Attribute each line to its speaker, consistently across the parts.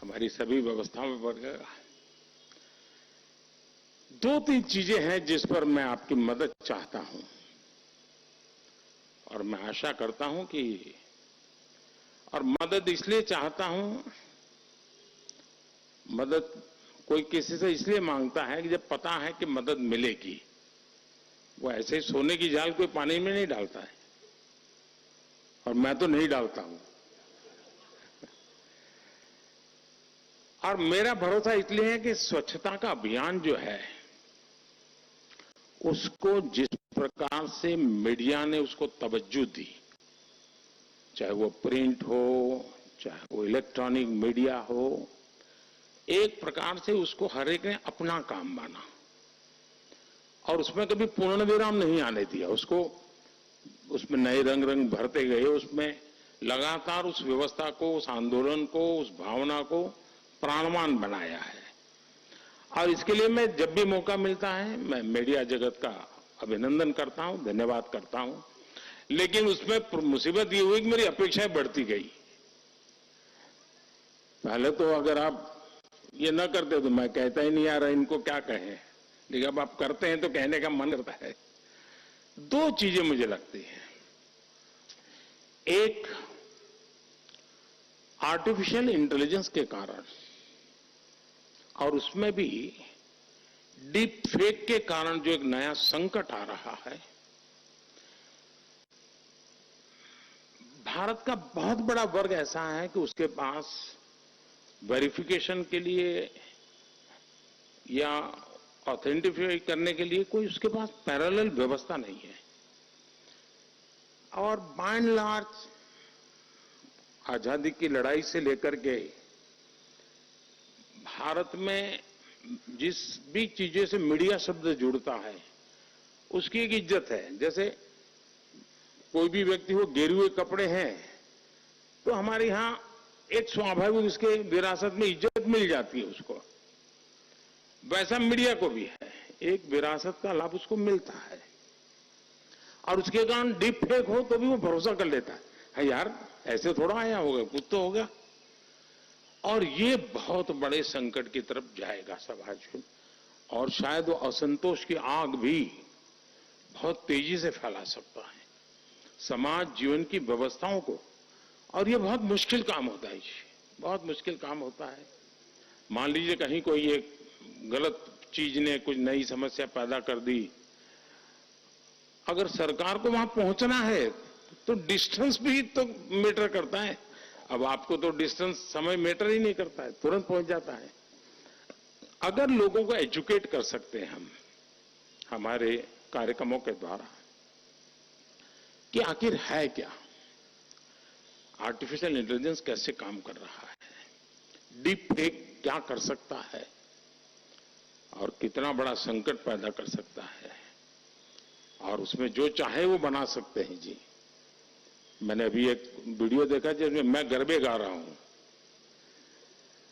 Speaker 1: हमारी सभी व्यवस्थाओं में बढ़ गया। दो तीन चीजें हैं जिस पर मैं आपकी मदद चाहता हूं और मैं आशा करता हूं कि और मदद इसलिए चाहता हूं, मदद कोई किसी से इसलिए मांगता है कि जब पता है कि मदद मिलेगी। वो ऐसे ही सोने की जाल कोई पानी में नहीं डालता है, और मैं तो नहीं डालता हूं। और मेरा भरोसा इसलिए है कि स्वच्छता का अभियान जो है उसको जिस प्रकार से मीडिया ने उसको तवज्जो दी, चाहे वो प्रिंट हो, चाहे वो इलेक्ट्रॉनिक मीडिया हो, एक प्रकार से उसको हर एक ने अपना काम माना और उसमें कभी पूर्ण विराम नहीं आने दिया। उसको उसमें नए रंग रंग भरते गए, उसमें लगातार उस व्यवस्था को, उस आंदोलन को, उस भावना को प्राणवान बनाया है। और इसके लिए मैं जब भी मौका मिलता है मैं मीडिया जगत का अभिनंदन करता हूं, धन्यवाद करता हूं। लेकिन उसमें मुसीबत ये हुई कि मेरी अपेक्षाएं बढ़ती गई। पहले तो अगर आप ये न करते तो मैं कहता ही नहीं यार इनको क्या कहें, लेकिन अब आप करते हैं तो कहने का मन करता है। दो चीजें मुझे लगती हैं। एक, आर्टिफिशियल इंटेलिजेंस के कारण और उसमें भी डीप फेक के कारण जो एक नया संकट आ रहा है, भारत का बहुत बड़ा वर्ग ऐसा है कि उसके पास वेरिफिकेशन के लिए या ऑथेंटिफाई करने के लिए कोई उसके पास पैरेलल व्यवस्था नहीं है। और बाय एंड लार्ज आजादी की लड़ाई से लेकर के भारत में जिस भी चीजों से मीडिया शब्द जुड़ता है उसकी एक इज्जत है। जैसे कोई भी व्यक्ति हो गिरे हुए कपड़े हैं तो हमारे यहां एक स्वाभाविक उसके विरासत में इज्जत मिल जाती है उसको, वैसा मीडिया को भी है, एक विरासत का लाभ उसको मिलता है। और उसके कारण डीप फेक हो तो भी वो भरोसा कर लेता है यार ऐसे थोड़ा आया होगा, कुछ तो होगा। और ये बहुत बड़े संकट की तरफ जाएगा समाज में, और शायद वो असंतोष की आग भी बहुत तेजी से फैला सकता है समाज जीवन की व्यवस्थाओं को। और ये बहुत मुश्किल काम होता है, बहुत मुश्किल काम होता है। मान लीजिए कहीं कोई एक गलत चीज ने कुछ नई समस्या पैदा कर दी, अगर सरकार को वहां पहुंचना है तो डिस्टेंस भी तो मैटर करता है। अब आपको तो डिस्टेंस समय मैटर ही नहीं करता है, तुरंत पहुंच जाता है। अगर लोगों को एजुकेट कर सकते हैं हम हमारे कार्यक्रमों के द्वारा कि आखिर है क्या, आर्टिफिशियल इंटेलिजेंस कैसे काम कर रहा है, डीप फेक क्या कर सकता है और कितना बड़ा संकट पैदा कर सकता है, और उसमें जो चाहे वो बना सकते हैं जी। मैंने अभी एक वीडियो देखा जिसमें मैं गरबे गा रहा हूं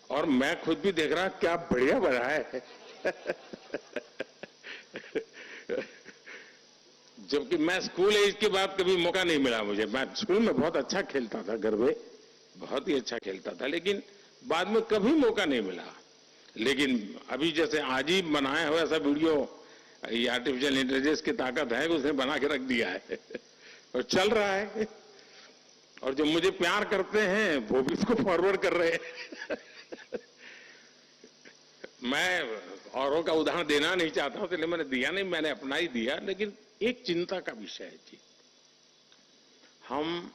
Speaker 1: और मैं खुद भी देख रहा क्या बढ़िया बना है जबकि मैं स्कूल एज के बाद कभी मौका नहीं मिला मुझे। मैं स्कूल में बहुत अच्छा खेलता था, गरबे बहुत ही अच्छा खेलता था, लेकिन बाद में कभी मौका नहीं मिला। लेकिन अभी जैसे आज ही बनाया हुआ ऐसा वीडियो, ये आर्टिफिशियल इंटेलिजेंस की ताकत है उसने बना के रख दिया है और चल रहा है, और जो मुझे प्यार करते हैं वो भी इसको फॉरवर्ड कर रहे हैं मैं औरों का उदाहरण देना नहीं चाहता हूं, इसलिए मैंने दिया नहीं, मैंने अपना ही दिया। लेकिन एक चिंता का विषय है जी, हम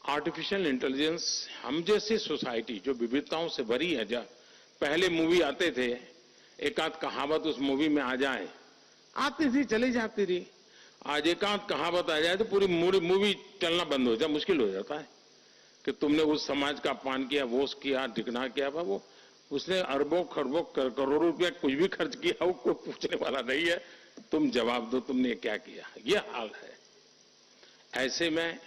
Speaker 1: आर्टिफिशियल इंटेलिजेंस, हम जैसी सोसाइटी जो विविधताओं से भरी है, जब पहले मूवी आते थे एक आध कहावत उस मूवी में आ जाए, आती थी चली जाती थी। आज एक आध कहावत आ जाए तो पूरी मूवी चलना बंद हो जाए, मुश्किल हो जाता है कि तुमने उस समाज का अपमान किया, वो किया, टिकना किया, वो उसने अरबों खरबों करोड़ों रुपया कुछ भी खर्च किया, वो कोई पूछने वाला नहीं है, तुम जवाब दो तुमने क्या किया, ये हाल है। ऐसे में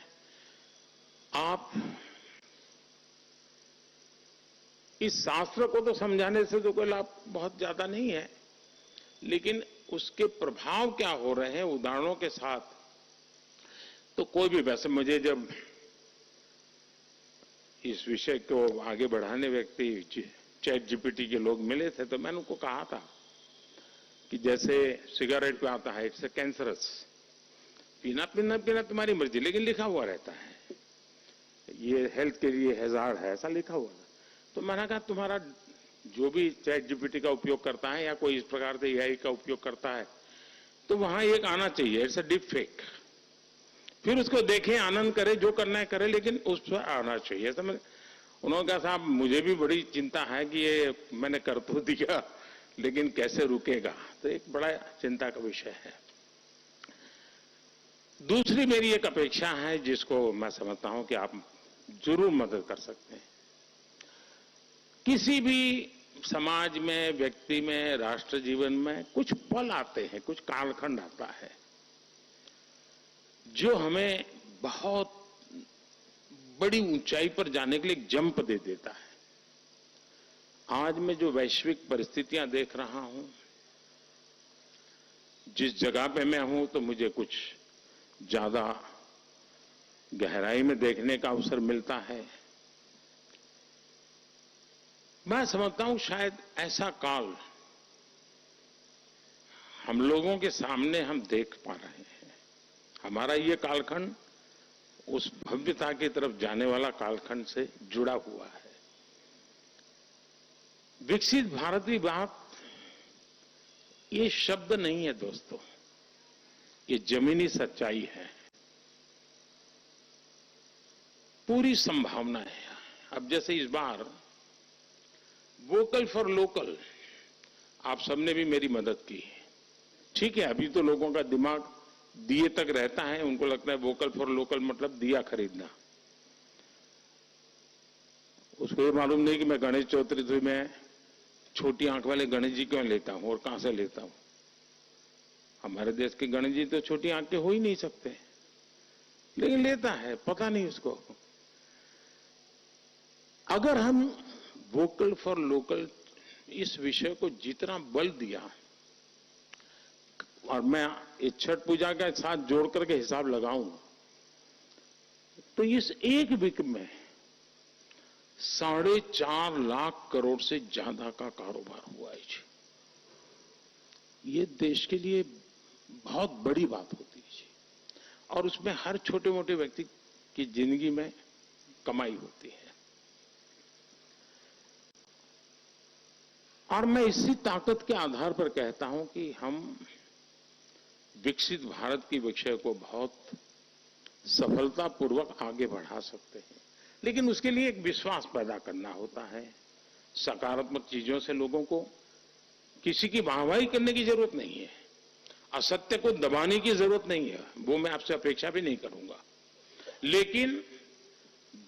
Speaker 1: आप इस शास्त्र को तो समझाने से तो कोई लाभ बहुत ज्यादा नहीं है, लेकिन उसके प्रभाव क्या हो रहे हैं उदाहरणों के साथ तो कोई भी, वैसे मुझे जब इस विषय को आगे बढ़ाने व्यक्ति चैट जीपीटी के लोग मिले थे, तो मैंने उनको कहा था कि जैसे सिगरेट पे आता है इट्स कैंसरस, पीना पीना पीना तुम्हारी मर्जी, लेकिन लिखा हुआ रहता है ये हेल्थ के लिए हैजार्ड है, ऐसा लिखा हुआ है। तो मैंने कहा तुम्हारा जो भी चैट जीपीटी का उपयोग करता है या कोई इस प्रकार से एआई का उपयोग करता है, तो वहां एक आना चाहिए, इट्स अ डीप फेक। फिर उसको देखें, आनंद करे, जो करना है करे, लेकिन उस पर आना चाहिए। ऐसा मैंने, उन्होंने कहा साहब मुझे भी बड़ी चिंता है कि ये मैंने कर तो दिया लेकिन कैसे रुकेगा, तो एक बड़ा चिंता का विषय है। दूसरी मेरी एक अपेक्षा है जिसको मैं समझता हूं कि आप जरूर मदद कर सकते हैं। किसी भी समाज में, व्यक्ति में, राष्ट्र जीवन में कुछ पल आते हैं, कुछ कालखंड आता है जो हमें बहुत बड़ी ऊंचाई पर जाने के लिए एक जंप दे देता है। आज मैं जो वैश्विक परिस्थितियां देख रहा हूं, जिस जगह पे मैं हूं, तो मुझे कुछ ज्यादा गहराई में देखने का अवसर मिलता है। मैं समझता हूं शायद ऐसा काल हम लोगों के सामने हम देख पा रहे हैं। हमारा ये कालखंड उस भव्यता की तरफ जाने वाला कालखंड से जुड़ा हुआ है। विकसित भारत की बात ये शब्द नहीं है दोस्तों, ये जमीनी सच्चाई है, पूरी संभावना है। अब जैसे इस बार वोकल फॉर लोकल, आप सबने भी मेरी मदद की। ठीक है, अभी तो लोगों का दिमाग दिए तक रहता है, उनको लगता है वोकल फॉर लोकल मतलब दिया खरीदना। उसको ये मालूम नहीं कि मैं गणेश चतुर्थी में छोटी आंख वाले गणेश जी क्यों लेता हूं और कहां से लेता हूं। हमारे देश के गणेश जी तो छोटी आंख के हो ही नहीं सकते, लेकिन लेता है, पता नहीं उसको। अगर हम वोकल फॉर लोकल इस विषय को जितना बल दिया, और मैं इस छठ पूजा के साथ जोड़ करके हिसाब लगाऊं, तो इस एक वीक में 4.5 लाख करोड़ से ज्यादा का कारोबार हुआ है जी। ये देश के लिए बहुत बड़ी बात होती है जी, और उसमें हर छोटे मोटे व्यक्ति की जिंदगी में कमाई होती है। और मैं इसी ताकत के आधार पर कहता हूं कि हम विकसित भारत की विषय को बहुत सफलतापूर्वक आगे बढ़ा सकते हैं, लेकिन उसके लिए एक विश्वास पैदा करना होता है। सकारात्मक चीजों से लोगों को किसी की वाहवाही करने की जरूरत नहीं है, असत्य को दबाने की जरूरत नहीं है, वो मैं आपसे अपेक्षा भी नहीं करूंगा। लेकिन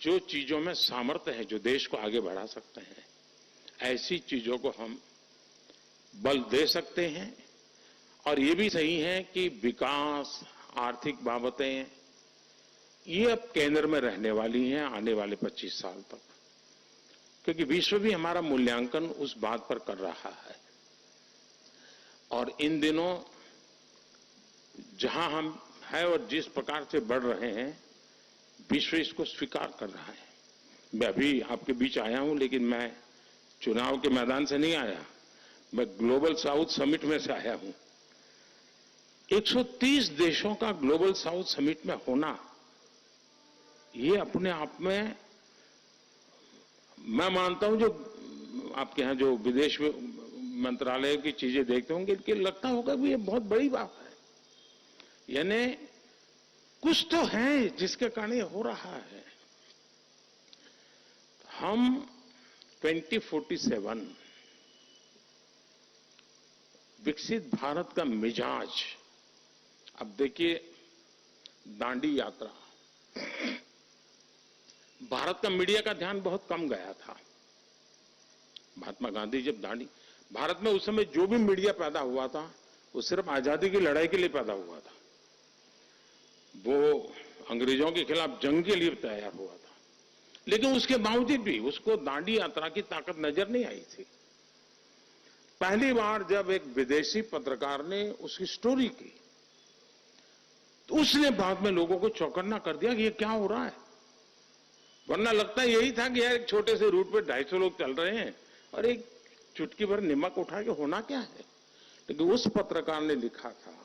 Speaker 1: जो चीजों में सामर्थ्य है, जो देश को आगे बढ़ा सकते हैं, ऐसी चीजों को हम बल दे सकते हैं। और ये भी सही है कि विकास, आर्थिक बाबतें ये अब केंद्र में रहने वाली हैं आने वाले 25 साल तक, क्योंकि विश्व भी हमारा मूल्यांकन उस बात पर कर रहा है। और इन दिनों जहां हम हैं और जिस प्रकार से बढ़ रहे हैं, विश्व इसको स्वीकार कर रहा है। मैं अभी आपके बीच आया हूं, लेकिन मैं चुनाव के मैदान से नहीं आया, मैं ग्लोबल साउथ समिट में से आया हूं। 130 देशों का ग्लोबल साउथ समिट में होना, ये अपने आप में मैं मानता हूं, जो आपके यहां जो विदेश मंत्रालय की चीजें देखते होंगे, कि लगता होगा कि ये बहुत बड़ी बात है। यानी कुछ तो है जिसके कारण ये हो रहा है। हम 2047 विकसित भारत का मिजाज, अब देखिए दांडी यात्रा, भारत का मीडिया का ध्यान बहुत कम गया था। महात्मा गांधी जब दांडी, भारत में उस समय जो भी मीडिया पैदा हुआ था वो सिर्फ आजादी की लड़ाई के लिए पैदा हुआ था, वो अंग्रेजों के खिलाफ जंग के लिए तैयार हुआ था। लेकिन उसके बावजूद भी उसको दांडी यात्रा की ताकत नजर नहीं आई थी। पहली बार जब एक विदेशी पत्रकार ने उसकी स्टोरी की, तो उसने बाद में लोगों को चौकन्ना कर दिया कि ये क्या हो रहा है। वरना लगता यही था कि यार एक छोटे से रूट पे 250 लोग चल रहे हैं और एक चुटकी भर नमक उठा के होना क्या है। लेकिन उस पत्रकार ने लिखा था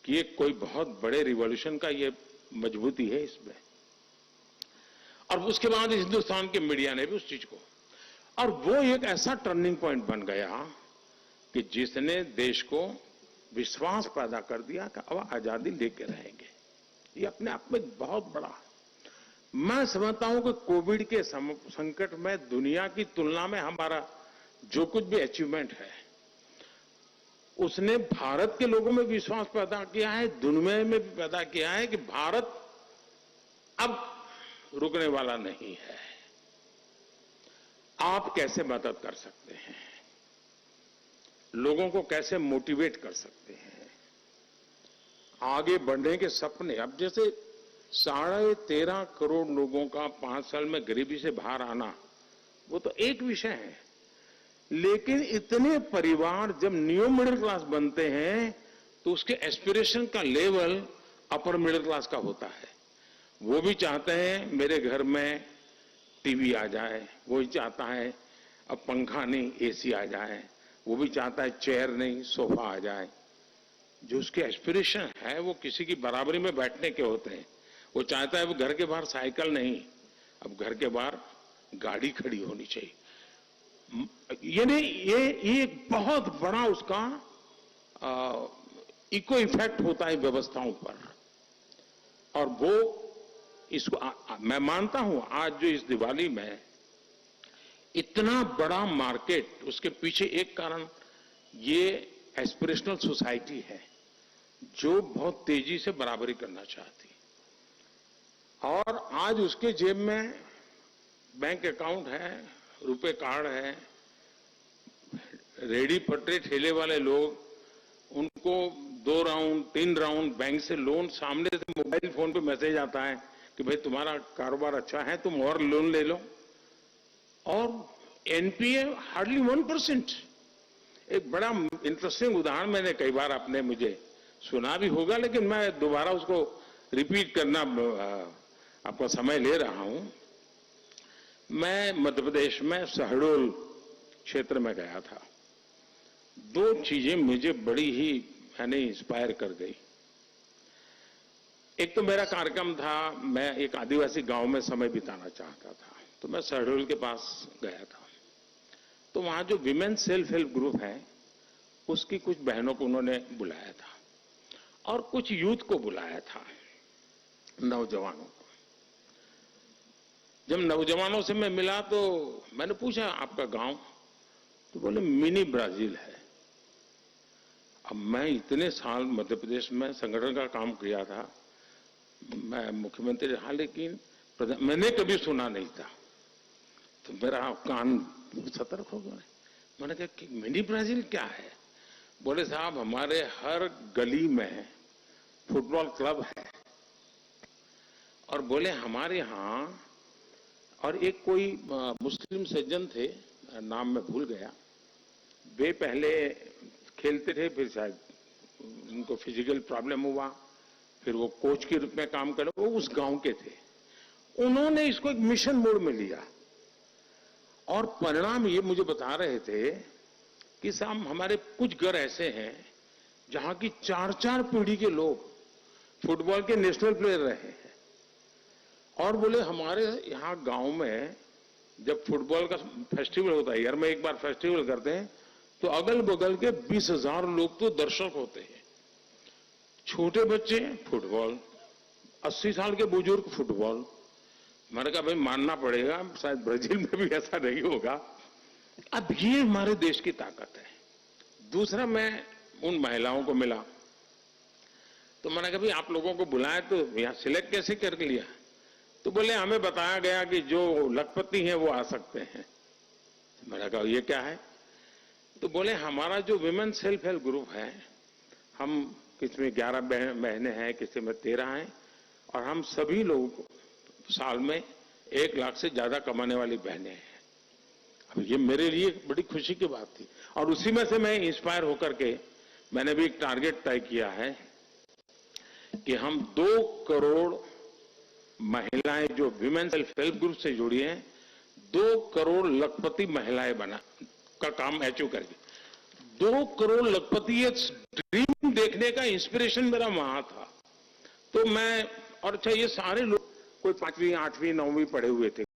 Speaker 1: कि ये कोई बहुत बड़े रिवॉल्यूशन का ये मजबूती है इसमें। और उसके बाद हिंदुस्तान के मीडिया ने भी उस चीज को, और वो एक ऐसा टर्निंग पॉइंट बन गया कि जिसने देश को विश्वास पैदा कर दिया कि अब आजादी लेके रहेंगे। ये अपने आप में बहुत बड़ा, मैं समझता हूं कि कोविड के संकट में दुनिया की तुलना में हमारा जो कुछ भी अचीवमेंट है उसने भारत के लोगों में विश्वास पैदा किया है, दुनिया में भी पैदा किया है कि भारत अब रुकने वाला नहीं है। आप कैसे मदद कर सकते हैं, लोगों को कैसे मोटिवेट कर सकते हैं, आगे बढ़ने के सपने। अब जैसे 13.5 करोड़ लोगों का 5 साल में गरीबी से बाहर आना, वो तो एक विषय है, लेकिन इतने परिवार जब न्यू मिडिल क्लास बनते हैं तो उसके एस्पिरेशन का लेवल अपर मिडिल क्लास का होता है। वो भी चाहते हैं मेरे घर में टीवी आ जाए, वो भी चाहता है अब पंखा नहीं एसी आ जाए, वो भी चाहता है चेयर नहीं सोफा आ जाए। जो उसके एस्पिरेशन है वो किसी की बराबरी में बैठने के होते हैं। वो चाहता है वो घर के बाहर साइकिल नहीं, अब घर के बाहर गाड़ी खड़ी होनी चाहिए। यानी ये एक बहुत बड़ा उसका इको इफेक्ट होता है व्यवस्थाओं पर। और वो इसको मैं मानता हूं आज जो इस दिवाली में इतना बड़ा मार्केट, उसके पीछे एक कारण ये एस्पिरेशनल सोसाइटी है जो बहुत तेजी से बराबरी करना चाहती, और आज उसके जेब में बैंक अकाउंट है, रुपए कार्ड है। रेडी पटरे ठेले वाले लोग, उनको 2 राउंड 3 राउंड बैंक से लोन, सामने से मोबाइल फोन पे मैसेज आता है कि भाई तुम्हारा कारोबार अच्छा है, तुम और लोन ले लो। और एनपीए हार्डली 1%। एक बड़ा इंटरेस्टिंग उदाहरण मैंने कई बार आपने मुझे सुना भी होगा, लेकिन मैं दोबारा उसको रिपीट करना आपका समय ले रहा हूं। मैं मध्य प्रदेश में शहडोल क्षेत्र में गया था। 2 चीजें मुझे बड़ी ही इंस्पायर कर गई। एक तो मेरा कार्यक्रम था, मैं एक आदिवासी गांव में समय बिताना चाहता था, तो मैं शहडोल के पास गया था। तो वहां जो विमेन सेल्फ हेल्प ग्रुप है उसकी कुछ बहनों को उन्होंने बुलाया था और कुछ यूथ को बुलाया था, नौजवानों को। जब नौजवानों से मैं मिला तो मैंने पूछा आपका गांव, तो बोले मिनी ब्राजील है। अब मैं इतने साल मध्य प्रदेश में संगठन का काम किया था, मैं मुख्यमंत्री रहा, लेकिन मैंने कभी सुना नहीं था। तो मेरा कान सतर्क हो गया। मैंने कहा कि मिनी ब्राजील क्या है? बोले साहब हमारे हर गली में फुटबॉल क्लब है, और बोले हमारे यहां, और एक कोई मुस्लिम सज्जन थे, नाम मैं भूल गया, वे पहले खेलते थे, फिर शायद उनको फिजिकल प्रॉब्लम हुआ, फिर वो कोच के रूप में काम करे, वो उस गांव के थे। उन्होंने इसको एक मिशन मोड में लिया, और परिणाम ये मुझे बता रहे थे कि साहब हमारे कुछ घर ऐसे हैं जहां की 4-4 पीढ़ी के लोग फुटबॉल के नेशनल प्लेयर रहे हैं। और बोले हमारे यहां गांव में जब फुटबॉल का फेस्टिवल होता है, ईयर में एक बार फेस्टिवल करते हैं, तो अगल बगल के 20,000 लोग तो दर्शक होते हैं। छोटे बच्चे फुटबॉल, 80 साल के बुजुर्ग फुटबॉल। मैंने कहा भाई मानना पड़ेगा, शायद ब्राजील में भी ऐसा नहीं होगा। अब ये हमारे देश की ताकत है। दूसरा, मैं उन महिलाओं को मिला, तो मैंने कहा भाई आप लोगों को बुलाया तो यहां सिलेक्ट कैसे कर लिया? तो बोले हमें बताया गया कि जो लखपति हैं वो आ सकते हैं। मैंने कहा ये क्या है? तो बोले हमारा जो विमेन सेल्फ हेल्प ग्रुप है, हम किसी में 11 बहनें हैं, किसी में 13 हैं, और हम सभी लोग साल में 1 लाख से ज्यादा कमाने वाली बहनें हैं। अब ये मेरे लिए बड़ी खुशी की बात थी, और उसी में से मैं इंस्पायर होकर के मैंने भी एक टारगेट तय किया है कि हम 2 करोड़ महिलाएं जो विमेन सेल्फ हेल्प ग्रुप से जुड़ी हैं, 2 करोड़ लखपति महिलाएं बना का काम अचीव करके 2 करोड़ लखपति, ये ड्रीम देखने का इंस्पिरेशन मेरा वहां था। तो मैं, और अच्छा ये सारे लोग कोई 5वीं 8वीं 9वीं पढ़े हुए थे।